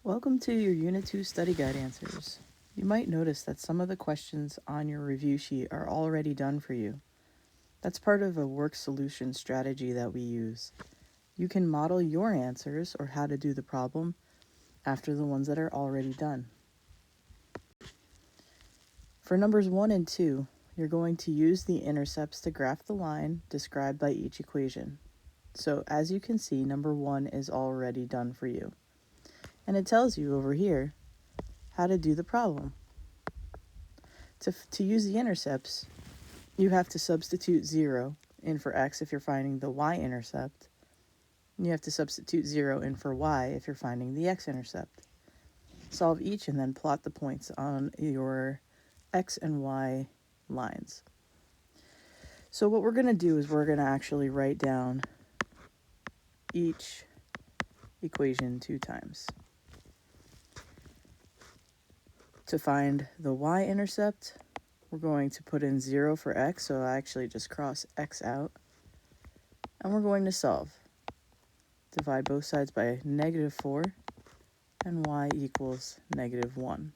Welcome to your Unit 2 Study Guide answers. You might notice that some of the questions on your review sheet are already done for you. That's part of a work solution strategy that we use. You can model your answers or how to do the problem after the ones that are already done. For numbers 1 and 2, you're going to use the intercepts to graph the line described by each equation. So as you can see, number 1 is already done for you. And it tells you over here how to do the problem. To use the intercepts, you have to substitute 0 in for x if you're finding the y-intercept. You have to substitute 0 in for y if you're finding the x-intercept. Solve each and then plot the points on your x and y lines. So what we're going to do is we're going to actually write down each equation 2 times. To find the y-intercept, we're going to put in 0 for x, so I actually just cross x out. And we're going to solve. Divide both sides by -4, and y equals -1.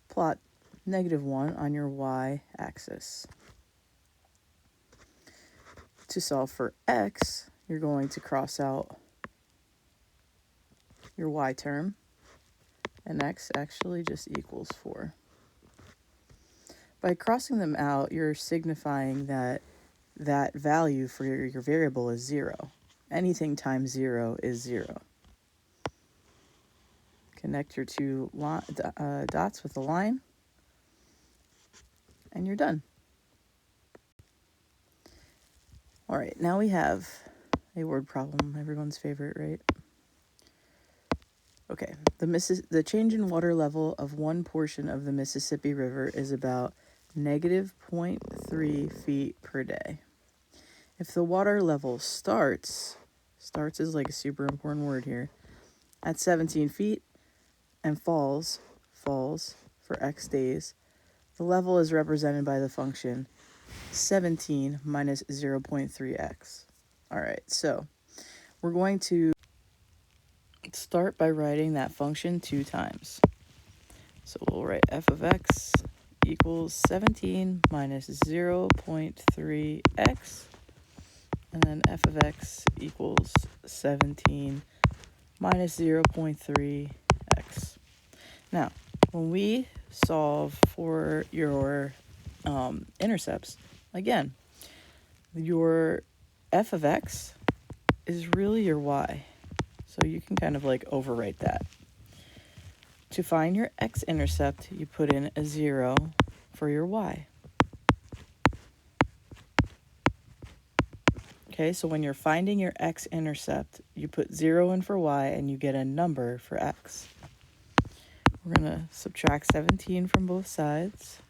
Plot -1 on your y-axis. To solve for x, you're going to cross out your y term, and x actually just equals 4. By crossing them out, you're signifying that value for your variable is 0. Anything times 0 is 0. Connect your two dots with a line, and you're done. All right, now we have a word problem, everyone's favorite, right? Okay, the change in water level of one portion of the Mississippi River is about -0.3 feet per day. If the water level starts is like a super important word here, at 17 feet and falls for x days, the level is represented by the function 17 minus 0.3x. All right, so we're going to start by writing that function 2 times. So we'll write f of x equals 17 minus 0.3x, and then f of x equals 17 minus 0.3x. Now, when we solve for your intercepts, again, your f of x is really your y. So you can kind of like overwrite that. To find your x-intercept, you put in a 0 for your y. Okay, so when you're finding your x-intercept, you put 0 in for y and you get a number for x. We're going to subtract 17 from both sides.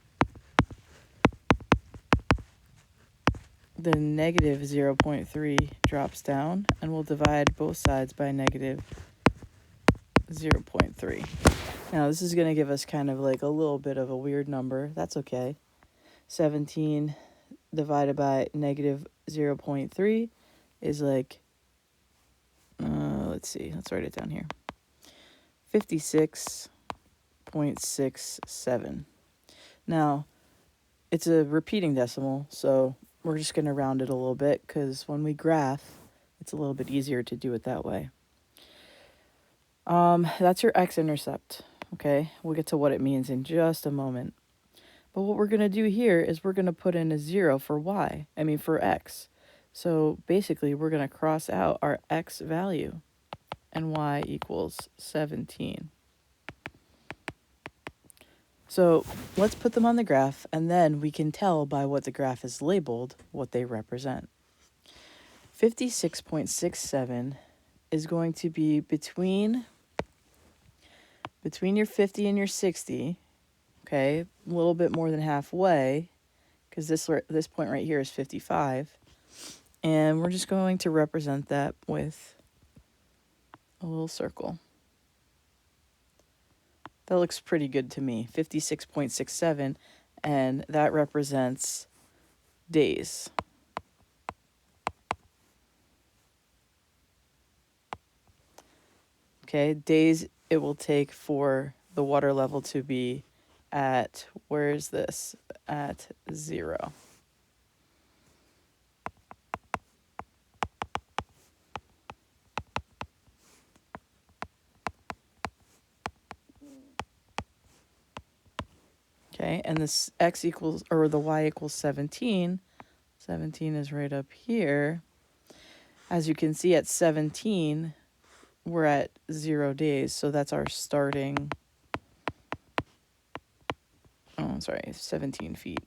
The -0.3 drops down, and we'll divide both sides by -0.3. Now, this is going to give us kind of like a little bit of a weird number. That's okay. 17 divided by -0.3 is like, let's see, let's write it down here. 56.67. Now, it's a repeating decimal, so we're just going to round it a little bit because when we graph, it's a little bit easier to do it that way. That's your x-intercept, okay? We'll get to what it means in just a moment. But what we're going to do here is we're going to put in a 0 for for x. So basically, we're going to cross out our x value, and y equals 17. So let's put them on the graph, and then we can tell by what the graph is labeled what they represent. 56.67 is going to be between your 50 and your 60, okay, a little bit more than halfway, because this point right here is 55, and we're just going to represent that with a little circle. That looks pretty good to me, 56.67, and that represents days. Okay, days it will take for the water level to be at, where is this? At 0. Okay, and this x equals, or the y equals 17. 17 is right up here. As you can see, at 17, we're at 0 days, so that's our starting, oh, sorry, 17 feet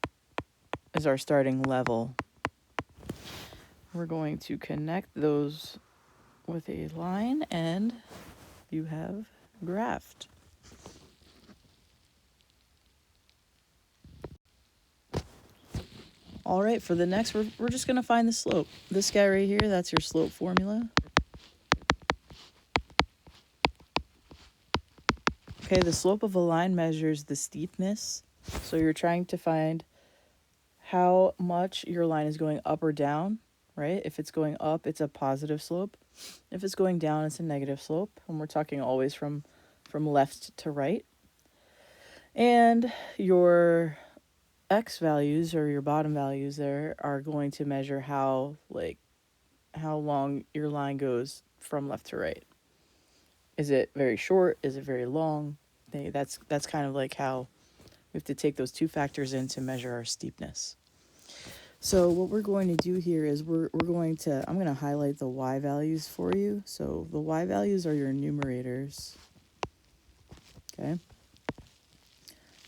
is our starting level. We're going to connect those with a line, and you have graphed. All right, for the next, we're just going to find the slope. This guy right here, that's your slope formula. Okay, the slope of a line measures the steepness. So you're trying to find how much your line is going up or down, right? If it's going up, it's a positive slope. If it's going down, it's a negative slope. And we're talking always from left to right. And your x values, or your bottom values there, are going to measure how long your line goes from left to right. Is it very short? Is it very long? That's kind of like how we have to take those two factors in to measure our steepness. So what we're going to do here is I'm going to highlight the y values for you. So the y values are your numerators. Okay.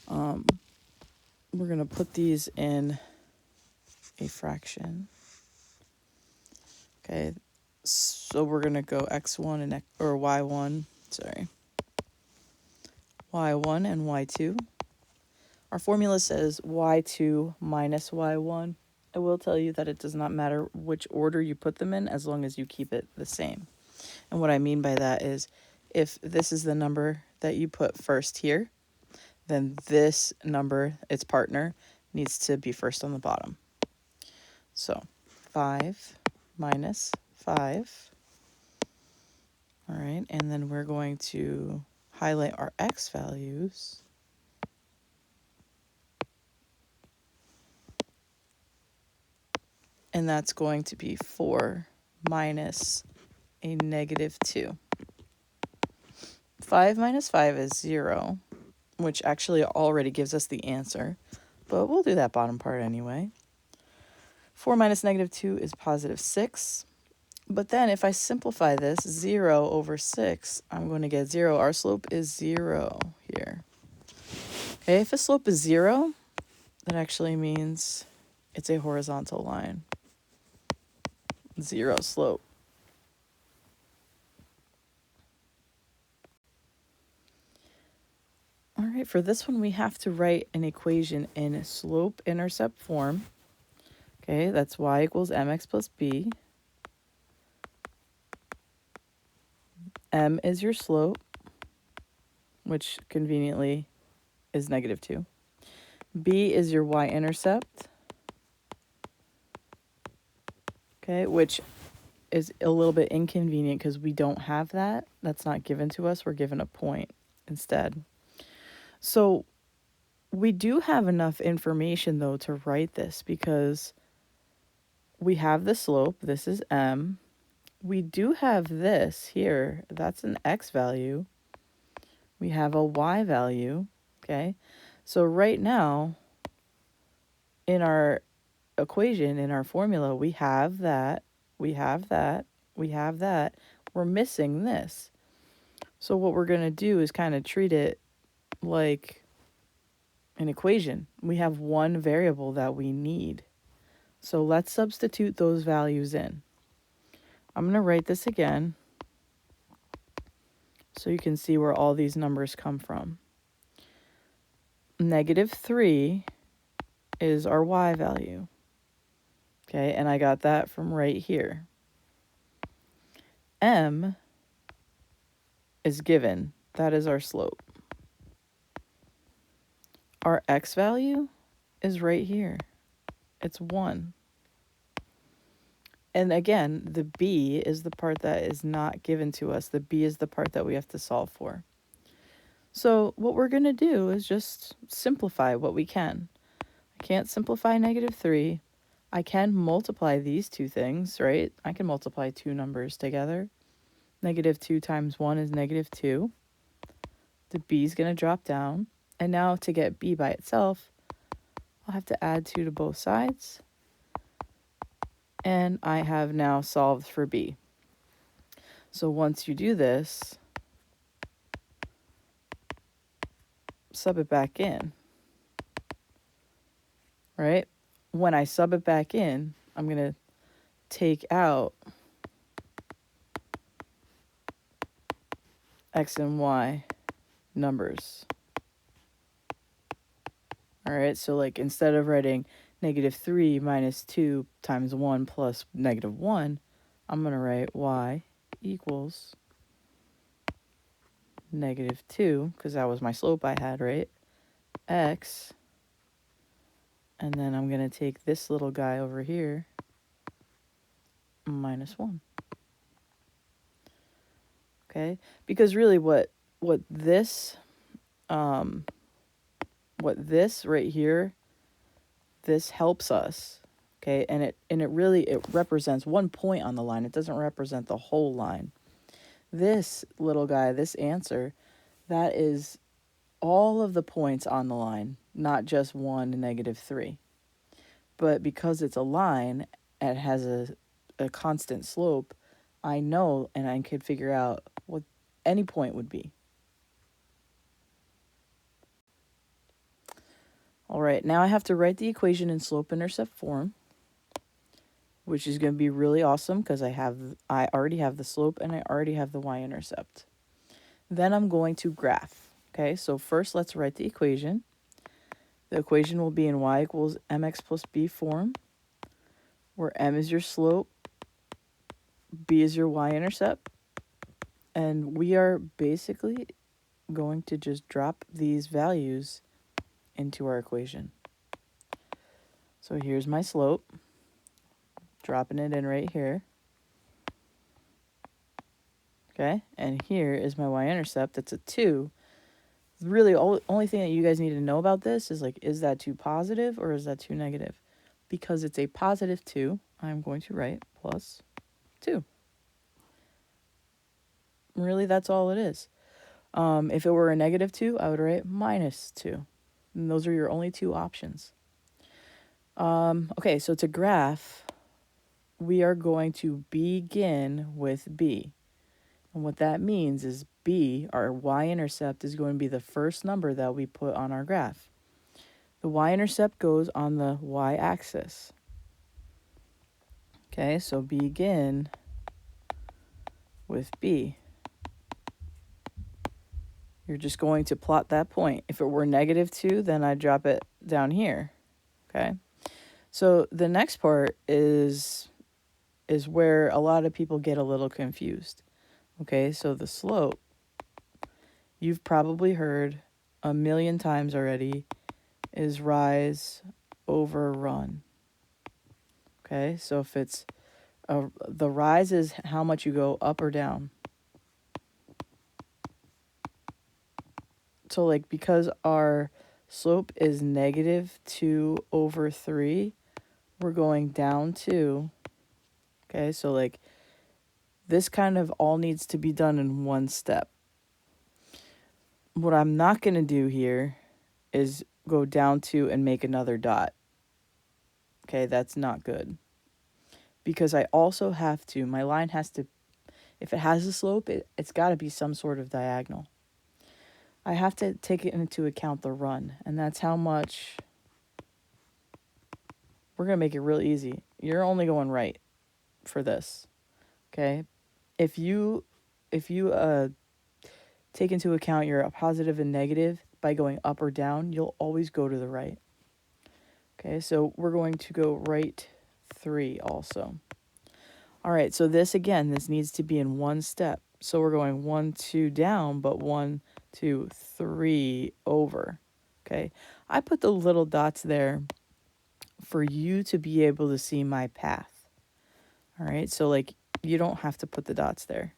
We're going to put these in a fraction. Okay. So we're going to go y1 and y2. Our formula says y2 minus y1. I will tell you that it does not matter which order you put them in, as long as you keep it the same. And what I mean by that is, if this is the number that you put first here, then this number, its partner, needs to be first on the bottom. So 5 minus 5. All right, and then we're going to highlight our x values. And that's going to be 4 minus a negative 2. 5 minus 5 is 0, which actually already gives us the answer, but we'll do that bottom part anyway. 4 minus negative 2 is positive 6. But then if I simplify this, 0 over 6, I'm going to get 0. Our slope is 0 here. Okay, if a slope is 0, that actually means it's a horizontal line. 0 slope. All right, for this one, we have to write an equation in slope-intercept form. Okay, that's y equals mx plus b. M is your slope, which conveniently is negative 2. B is your y-intercept, okay, which is a little bit inconvenient because we don't have that. That's not given to us. We're given a point instead. So we do have enough information, though, to write this, because we have the slope. This is m. We do have this here. That's an x value. We have a y value, okay? So right now, in our equation, in our formula, we have that, we have that, we have that. We're missing this. So what we're going to do is kind of treat it like an equation. We have one variable that we need. So let's substitute those values in. I'm going to write this again so you can see where all these numbers come from. Negative 3 is our y value. Okay, and I got that from right here. M is given. That is our slope. Our x value is right here. It's 1. And again, the b is the part that is not given to us. The b is the part that we have to solve for. So what we're going to do is just simplify what we can. I can't simplify -3. I can multiply these two things, right? I can multiply two numbers together. -2 times 1 is -2. The b is going to drop down. And now to get b by itself, I'll have to add 2 to both sides. And I have now solved for b. So once you do this, sub it back in, right? When I sub it back in, I'm going to take out x and y numbers. All right, so like instead of writing -3 minus 2 times 1 plus -1, I'm going to write y equals -2, because that was my slope I had, right? X, and then I'm going to take this little guy over here, -1. Okay, because really what this right here, this helps us, okay? And it really represents one point on the line. It doesn't represent the whole line. This little guy, this answer, that is all of the points on the line, not just 1 and -3. But because it's a line, it has a constant slope, I know and I could figure out what any point would be. All right, now I have to write the equation in slope-intercept form, which is going to be really awesome because I already have the slope and I already have the y-intercept. Then I'm going to graph. Okay, so first let's write the equation. The equation will be in y equals mx plus b form, where m is your slope, b is your y-intercept, and we are basically going to just drop these values into our equation. So here's my slope, dropping it in right here. Okay, and here is my y-intercept. It's a 2. Really, only thing that you guys need to know about this is like, is that 2 positive or is that 2 negative? Because it's a positive 2, I'm going to write plus 2. Really, that's all it is. If it were a -2, I would write -2. And those are your only two options. Okay, so to graph, we are going to begin with b. And what that means is b, our y-intercept, is going to be the first number that we put on our graph. The y-intercept goes on the y-axis. Okay, so begin with b. You're just going to plot that point. If it were -2, then I'd drop it down here. Okay, so the next part is where a lot of people get a little confused. Okay, so the slope, you've probably heard a million times already, is rise over run. Okay, so if it's the rise is how much you go up or down. So like, because our slope is -2 over 3, we're going down 2. Okay, so like this kind of all needs to be done in one step. What I'm not going to do here is go down 2 and make another dot. Okay, that's not good. Because I also have to, my line has to, if it has a slope, it's got to be some sort of diagonal. I have to take it into account the run, and that's how much. We're going to make it real easy. You're only going right for this. Okay? If you take into account your positive and negative by going up or down, you'll always go to the right. Okay, so we're going to go right 3 also. All right, so this needs to be in one step. So we're going 1, 2 down, but 1, 2, 3 over. Okay, I put the little dots there for you to be able to see my path. All right, so like you don't have to put the dots there.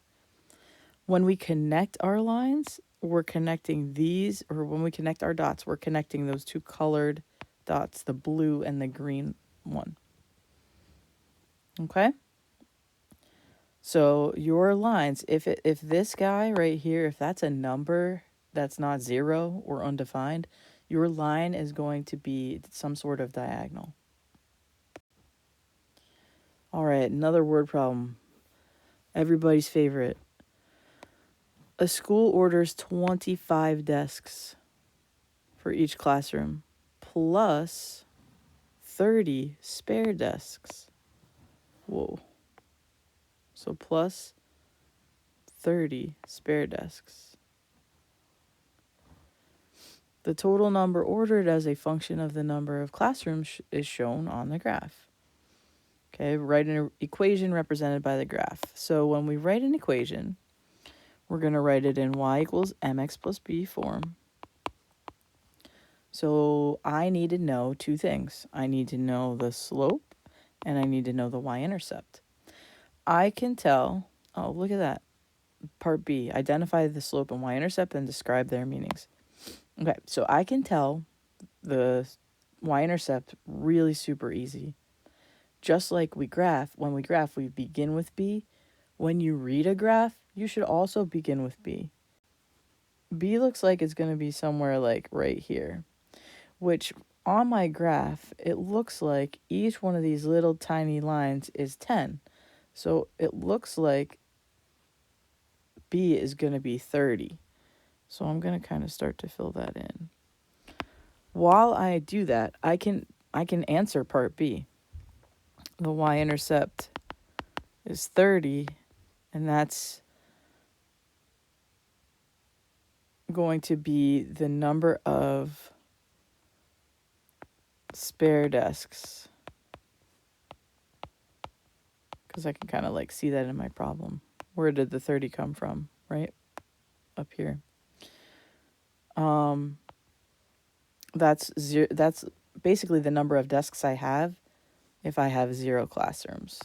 When we connect our lines, we're connecting these, or when we connect our dots, we're connecting those two colored dots, the blue and the green one. Okay? So your lines, if this guy right here, if that's a number that's not 0 or undefined, your line is going to be some sort of diagonal. All right, another word problem. Everybody's favorite. A school orders 25 desks for each classroom, plus 30 spare desks. Whoa. So plus 30 spare desks. The total number ordered as a function of the number of classrooms is shown on the graph. Okay, write an equation represented by the graph. So when we write an equation, we're going to write it in y equals mx plus b form. So I need to know two things. I need to know the slope, and I need to know the y-intercept. I can tell, oh, look at that. Part B, identify the slope and y-intercept and describe their meanings. Okay, so I can tell the y-intercept really super easy. Just like when we graph, we begin with B. When you read a graph, you should also begin with B. B looks like it's going to be somewhere like right here, which on my graph, it looks like each one of these little tiny lines is 10. So it looks like B is going to be 30. So I'm going to kind of start to fill that in. While I do that, I can answer part B. The y-intercept is 30, and that's going to be the number of spare desks. Because I can kind of like see that in my problem. Where did the 30 come from? Right up here. That's basically the number of desks I have if I have 0 classrooms.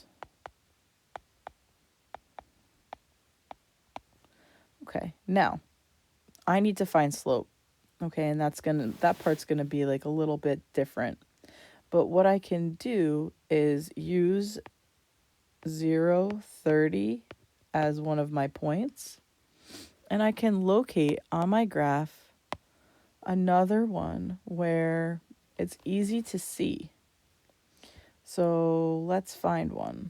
Okay, now I need to find slope. Okay, and that part's gonna be like a little bit different. But what I can do is use 0, 30 as one of my points. And I can locate on my graph another one where it's easy to see. So let's find one.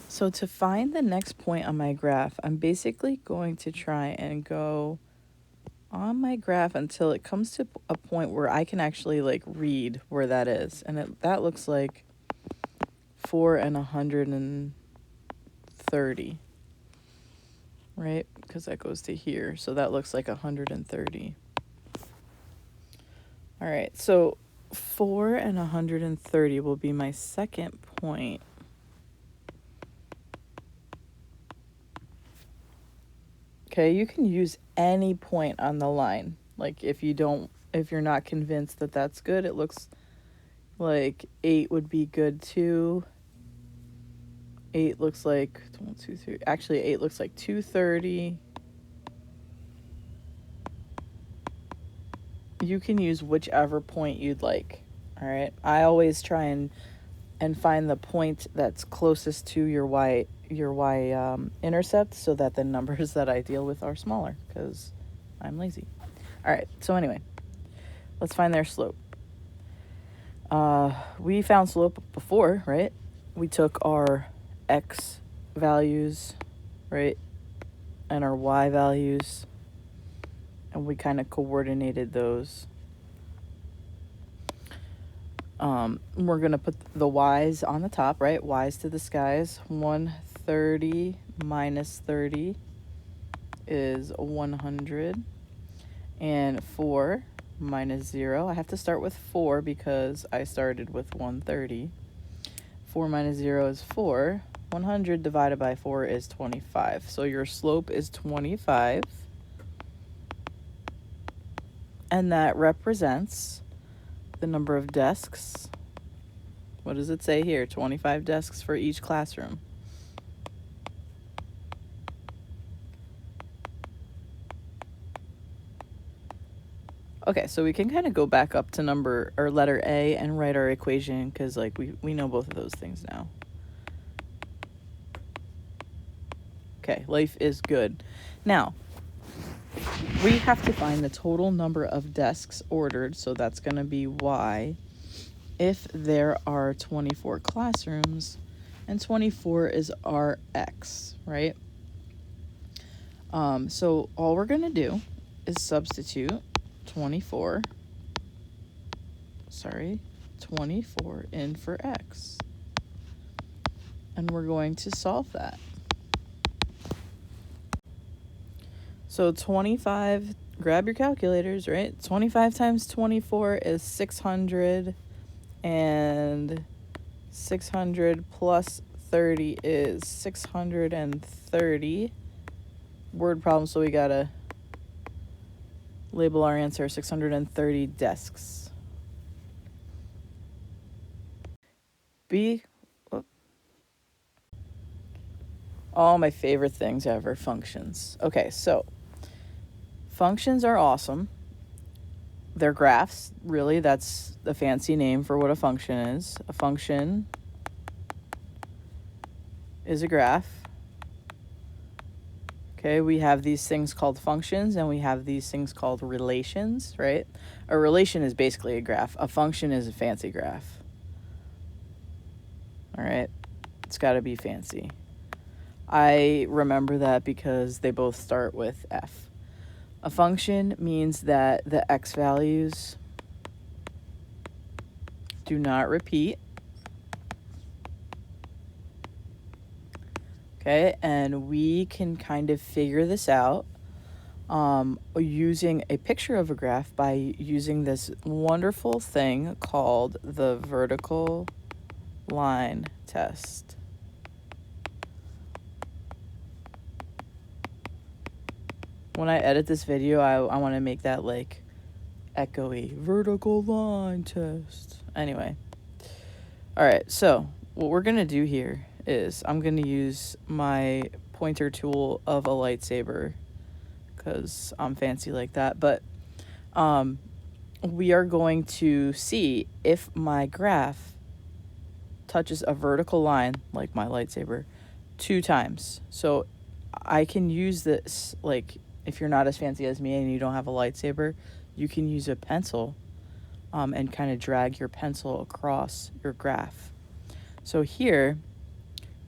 So to find the next point on my graph, I'm basically going to try and go on my graph until it comes to a point where I can actually like read where that is. And that looks like 4 and 130, right? Because that goes to here. So that looks like 130. All right, so 4 and 130 will be my second point. Okay, you can use any point on the line. Like if you're not convinced that that's good, it looks like 8 would be good too. 8 looks like 1, 2, 3. Actually, 8 looks like 230. You can use whichever point you'd like. All right. I always try and find the point that's closest to your y intercept, so that the numbers that I deal with are smaller, because I'm lazy. All right. So anyway, let's find their slope. We found slope before, right? We took our x values, right, and our y values, and we kind of coordinated those. We're going to put the y's on the top, right? Y's to the skies. 130 minus 30 is 100. And 4 minus 0. I have to start with 4 because I started with 130. 4 minus 0 is 4. 100 divided by 4 is 25. So your slope is 25. And that represents the number of desks What does it say here? 25 desks for each classroom. Okay, so we can kind of go back up to number or letter A and write our equation because like we know both of those things now. Okay, life is good. Now, we have to find the total number of desks ordered, so that's going to be Y. If there are 24 classrooms, and 24 is our X, right? So all we're going to do is substitute 24 in for X. And we're going to solve that. So 25, grab your calculators, right? 25 times 24 is 600, and 600 plus 30 is 630. Word problem, so we gotta label our answer 630 desks. B. All my favorite things ever, functions. Okay, so functions are awesome. They're graphs, really. That's the fancy name for what a function is. A function is a graph. Okay, we have these things called functions, and we have these things called relations, right? A relation is basically a graph. A function is a fancy graph. All right, it's got to be fancy. I remember that because they both start with F. A function means that the X values do not repeat. Okay, and we can kind of figure this out using a picture of a graph by using this wonderful thing called the vertical line test. When I edit this video, I want to make that like echoey vertical line test. Anyway. All right, so what we're going to do here is I'm going to use my pointer tool of a lightsaber because I'm fancy like that. But we are going to see if my graph touches a vertical line, like my lightsaber, 2 times. So I can use this, like, if you're not as fancy as me and you don't have a lightsaber, you can use a pencil and kind of drag your pencil across your graph. So here,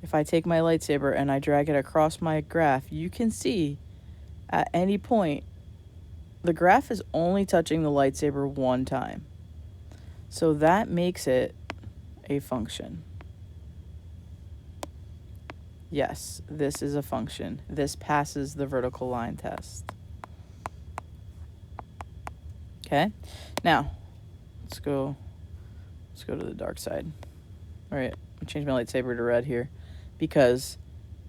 if I take my lightsaber and I drag it across my graph, you can see at any point, the graph is only touching the lightsaber 1 time. So that makes it a function. Yes, this is a function. This passes the vertical line test. Okay, now let's go to the dark side. All right, I'll change my lightsaber to red here because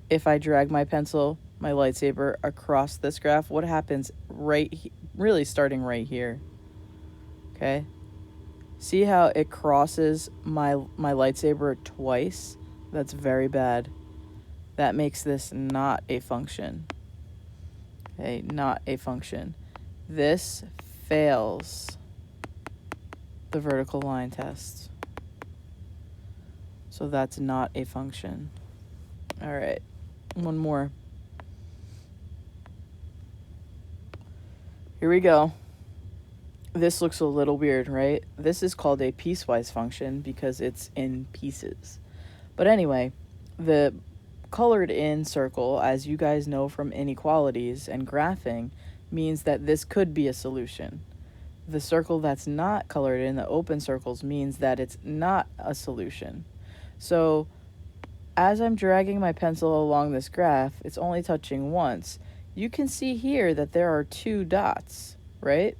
if I drag my pencil, my lightsaber across this graph, what happens really starting right here? Okay, see how it crosses my lightsaber twice? That's very bad. That makes this not a function. Okay, not a function. This fails the vertical line test. So that's not a function. All right, one more. Here we go. This looks a little weird, right? This is called a piecewise function because it's in pieces. But anyway, the colored in circle, as you guys know from inequalities and graphing, means that this could be a solution. The circle that's not colored in, the open circles, means that it's not a solution. So as I'm dragging my pencil along this graph, it's only touching once. You can see here that there are 2 dots, right?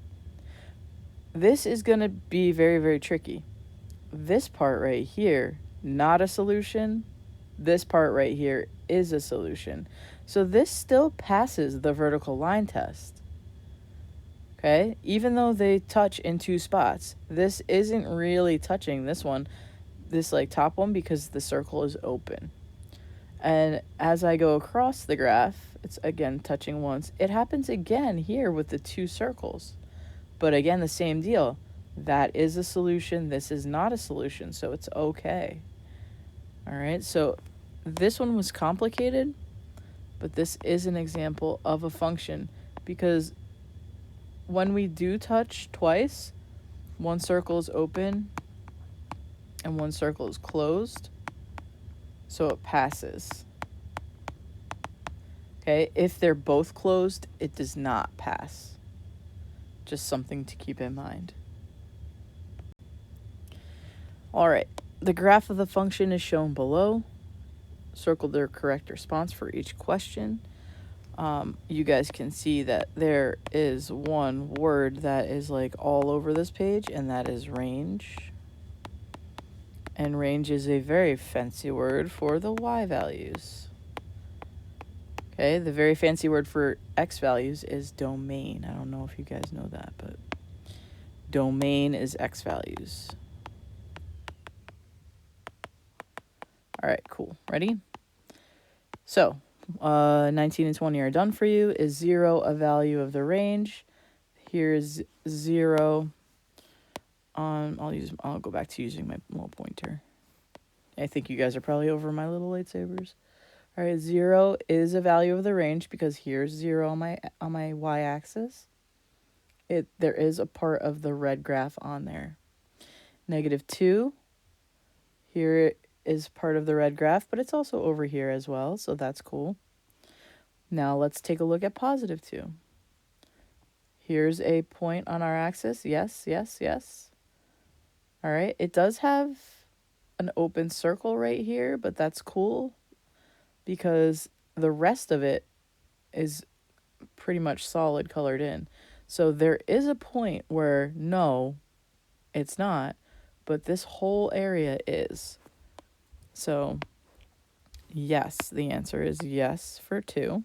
This is going to be very, very tricky. This part right here, not a solution. This part right here is a solution. So this still passes the vertical line test. Okay? Even though they touch in 2 spots, this isn't really touching this one. this like top one because the circle is open. And as I go across the graph, it's again touching once. It happens again here with the two circles. But again, the same deal. That is a solution. This is not a solution, so it's okay. All right, so this one was complicated, but this is an example of a function because when we do touch twice, one circle is open and one circle is closed, so it passes. Okay, if they're both closed, it does not pass. Just something to keep in mind. All right, the graph of the function is shown below. Circle the correct response for each question. You guys can see that there is one word that is like all over this page, and that is range. And range is a very fancy word for the y values. Okay, the very fancy word for x values is domain. I don't know if you guys know that, but domain is x values. All right, cool. Ready? So, 19 and 20 are done for you. Is 0 a value of the range? Here's 0. I'll go back to using my little pointer. I think you guys are probably over my little lightsabers. All right, 0 is a value of the range because here's 0 on my y-axis. There is a part of the red graph on there. -2, here is part of the red graph, but it's also over here as well, so that's cool. Now let's take a look at +2. Here's a point on our axis. Yes, yes, yes. All right, it does have an open circle right here, but that's cool because the rest of it is pretty much solid colored in. So there is a point where no, it's not, but this whole area is. So yes, the answer is yes for 2.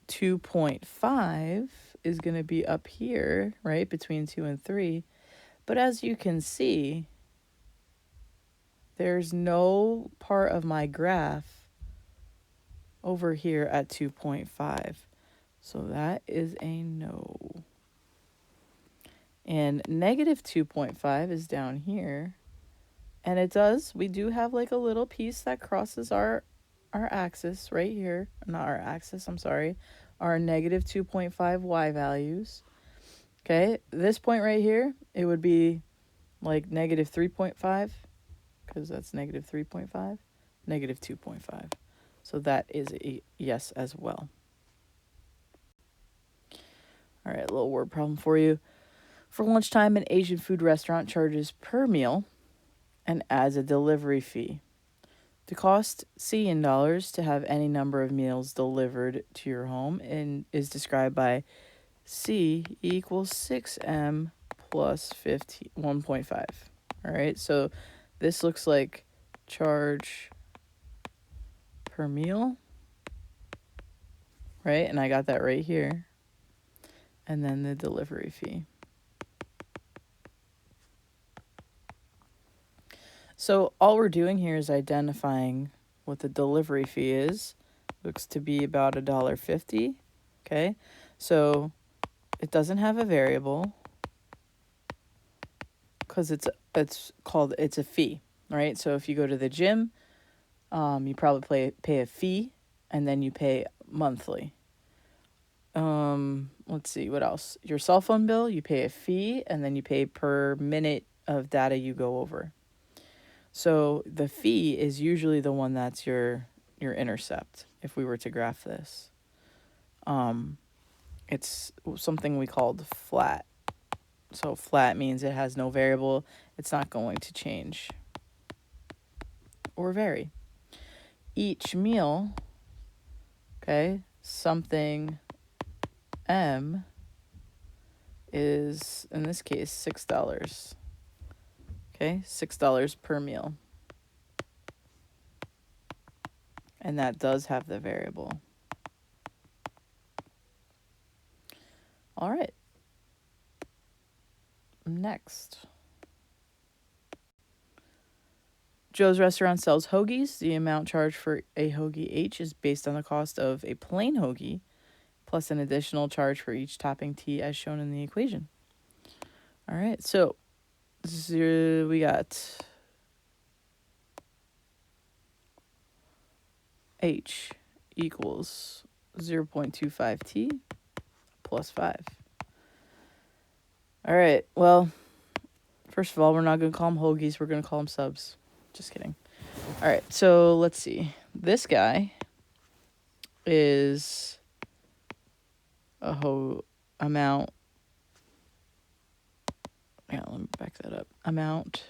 2.5 is going to be up here, right, between 2 and 3. But as you can see, there's no part of my graph over here at 2.5. So that is a no. And -2.5 is down here. And we do have like a little piece that crosses our axis right here. Not our axis, I'm sorry. Our -2.5 y values. Okay, this point right here, it would be like -3.5 because that's -3.5, -2.5. So that is a yes as well. All right, a little word problem for you. For lunchtime, an Asian food restaurant charges per meal and adds a delivery fee. The cost, C in dollars, to have any number of meals delivered to your home is described by C equals 6M plus 1.5. All right, so this looks like charge per meal, right? And I got that right here. And then the delivery fee. So all we're doing here is identifying what the delivery fee is. Looks to be about $1.50. Okay, so it doesn't have a variable because it's a fee, right? So if you go to the gym, you probably pay a fee and then you pay monthly. Let's see, what else? Your cell phone bill, you pay a fee and then you pay per minute of data you go over. So the fee is usually the one that's your intercept if we were to graph this. It's something we called flat. So flat means it has no variable. It's not going to change or vary. Each meal, okay, something M is, in this case, $6. Okay, $6 per meal. And that does have the variable. All right. Next. Joe's restaurant sells hoagies. The amount charged for a hoagie H is based on the cost of a plain hoagie plus an additional charge for each topping T as shown in the equation. All right, so we got H equals 0.25 T plus 5. All right, well, first of all, we're not going to call them hoagies. We're going to call them subs. Just kidding. All right, so let's see. This guy is a amount. Yeah, let me back that up. Amount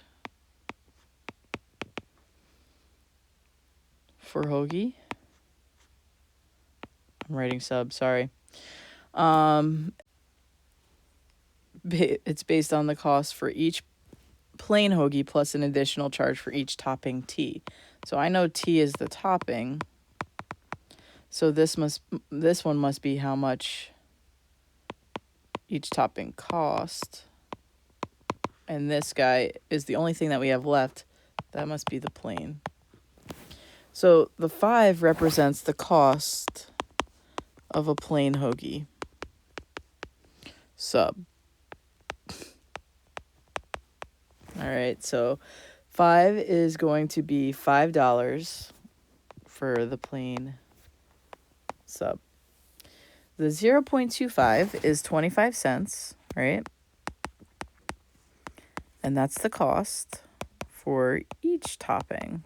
for hoagie. I'm writing sub, sorry. It's based on the cost for each plain hoagie plus an additional charge for each topping T. So I know T is the topping. So this one must be how much each topping cost. And this guy is the only thing that we have left. That must be the plain. So the 5 represents the cost of a plain hoagie sub. All right, so 5 is going to be $5 for the plain sub. The 0.25 is 25 cents, right? And that's the cost for each topping.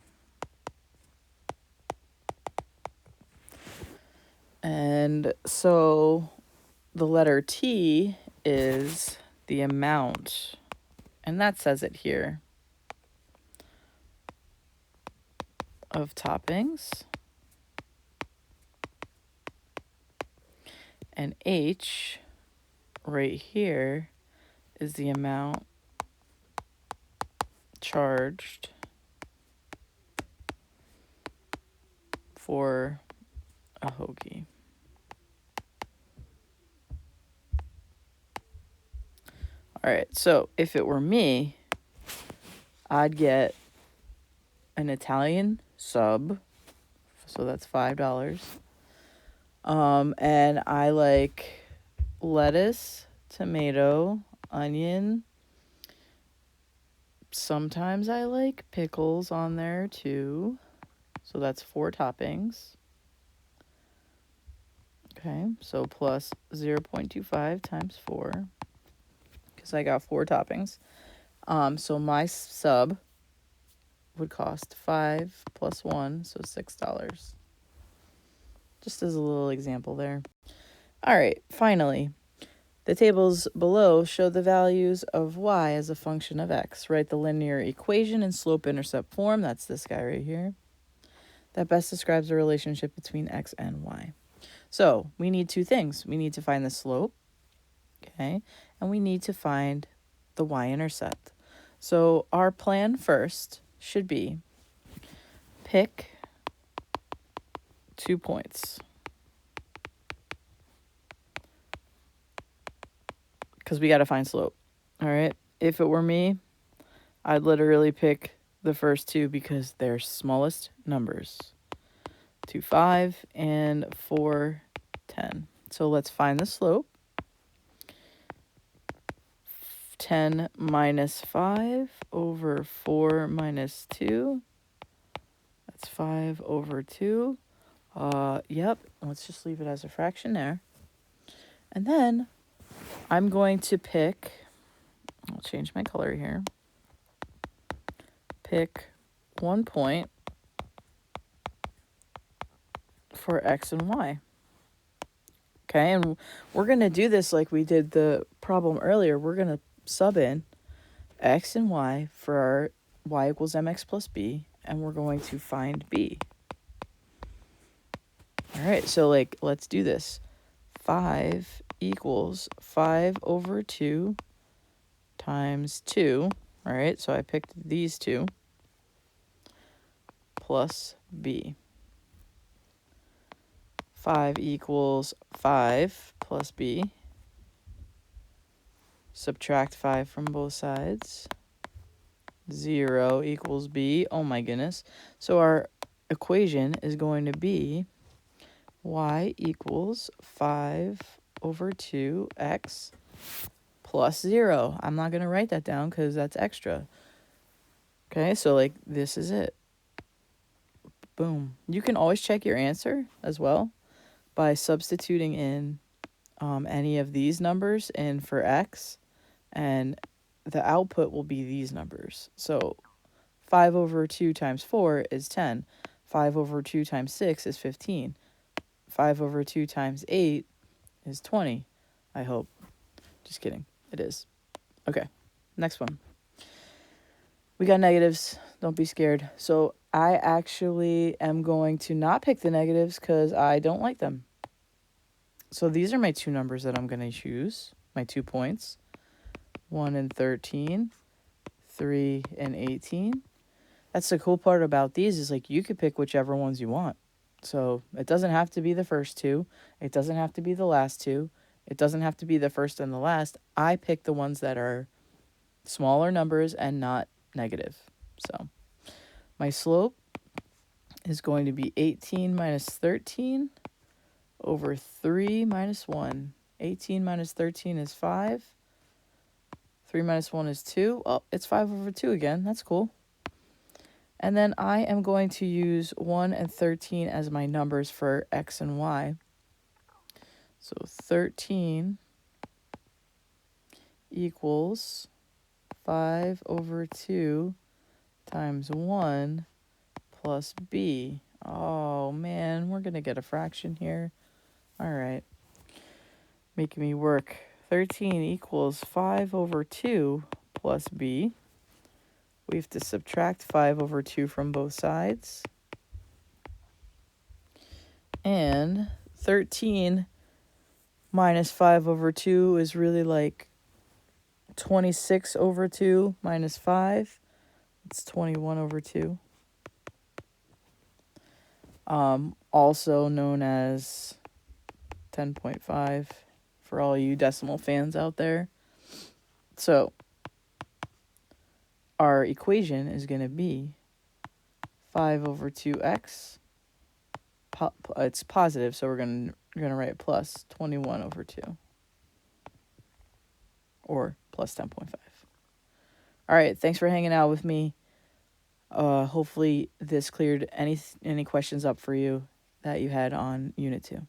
And so the letter T is the amount, and that says it here, of toppings. And H right here is the amount charged for a hoagie. All right, so if it were me, I'd get an Italian sub, so that's $5. And I like lettuce, tomato, onion. Sometimes I like pickles on there too. So that's 4 toppings. Okay, so plus 0.25 times 4, because I got 4 toppings. So my sub would cost 5 plus 1, so $6. Just as a little example there. All right, finally, the tables below show the values of y as a function of x. Write the linear equation in slope-intercept form. That's this guy right here. That best describes the relationship between x and y. So we need 2 things. We need to find the slope, okay, and we need to find the y-intercept. So our plan first should be pick 2 points, because we got to find slope. All right. If it were me, I'd literally pick the first 2 because they're smallest numbers. 2, 5, and 4, 10. So let's find the slope. 10 minus 5 over 4 minus 2. That's 5 over 2. Yep. Let's just leave it as a fraction there. And then I'm going to pick, I'll change my color here. Pick 1 point for x and y. Okay, and we're going to do this like we did the problem earlier. We're going to sub in x and y for our y equals mx plus b, and we're going to find b. All right, so let's do this. 5 equals 5 over 2 times 2. All right, so I picked these 2 plus b. 5 equals 5 plus b. Subtract 5 from both sides. 0 equals b. Oh my goodness. So our equation is going to be y equals 5 over 2x plus 0. I'm not going to write that down because that's extra. Okay, so like this is it. Boom. You can always check your answer as well by substituting in any of these numbers in for x, and the output will be these numbers. So 5 over 2 times 4 is 10. 5 over 2 times 6 is 15. 5 over 2 times 8 is 20, I hope. Just kidding. It is. Okay, next one. We got negatives. Don't be scared. So I actually am going to not pick the negatives because I don't like them. So these are my two numbers that I'm going to choose, my 2 points. 1 and 13, 3 and 18. That's the cool part about these is like you could pick whichever ones you want. So it doesn't have to be the first two. It doesn't have to be the last two. It doesn't have to be the first and the last. I pick the ones that are smaller numbers and not negative. So my slope is going to be 18 minus 13 over 3 minus 1. 18 minus 13 is 5. 3 minus 1 is 2. Oh, it's 5 over 2 again. That's cool. And then I am going to use 1 and 13 as my numbers for x and y. So 13 equals 5 over 2 times 1 plus b. Oh, man, we're going to get a fraction here. All right. Making me work. 13 equals 5 over 2 plus b. We have to subtract 5 over 2 from both sides. And 13 minus 5 over 2 is really like 26 over 2 minus 5. It's 21 over 2. Also known as 10.5 for all you decimal fans out there. So our equation is going to be 5 over 2x. It's positive, so we're going to write plus 21 over 2. Or plus 10.5. All right, thanks for hanging out with me. Hopefully this cleared any questions up for you that you had on Unit 2.